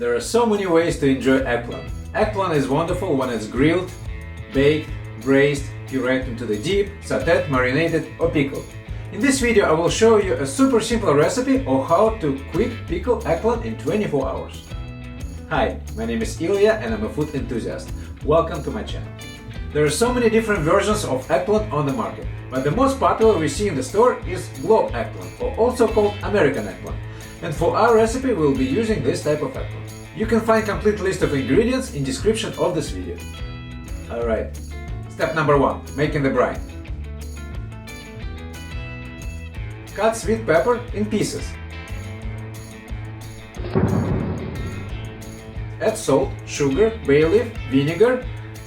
There are so many ways to enjoy eggplant. Eggplant is wonderful when it's grilled, baked, braised, pureed into the dip, sautéed, marinated or pickled. In this video I will show you a super simple recipe of how to quick pickle eggplant in 24 hours. Hi, my name is Ilya and I'm a food enthusiast. Welcome to my channel. There are so many different versions of eggplant on the market, but the most popular we see in the store is Globe Eggplant, or also called American Eggplant. And for our recipe we'll be using this type of eggplant. You can find complete list of ingredients in description of this video. Alright, step number 1, making the brine. Cut sweet pepper in pieces. Add salt, sugar, bay leaf, vinegar,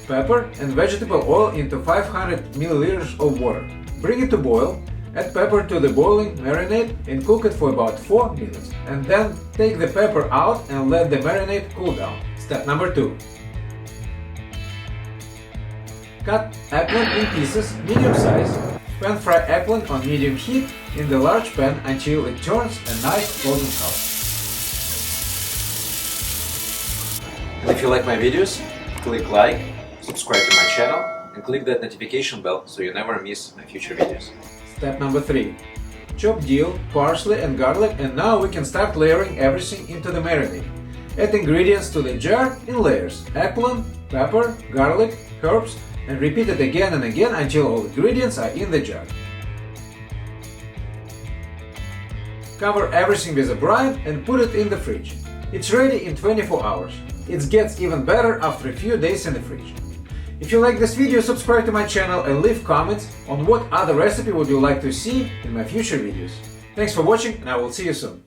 pepper and vegetable oil into 500 ml of water. Bring it to boil, add pepper to the boiling marinade and cook it for about 4 minutes. And then take the pepper out and let the marinade cool down. Step number 2. Cut eggplant in pieces, medium size. Pan fry eggplant on medium heat in the large pan until it turns a nice golden color. And if you like my videos, click like, subscribe to my channel and click that notification bell so you never miss my future videos. Step number 3. Chop dill, parsley and garlic, and now we can start layering everything into the marinade. Add ingredients to the jar in layers: eggplant, pepper, garlic, herbs, and repeat it again and again until all ingredients are in the jar. Cover everything with a brine and put it in the fridge. It's ready in 24 hours. It gets even better after a few days in the fridge. If you like this video, subscribe to my channel and leave comments on what other recipe would you like to see in my future videos. Thanks for watching and I will see you soon.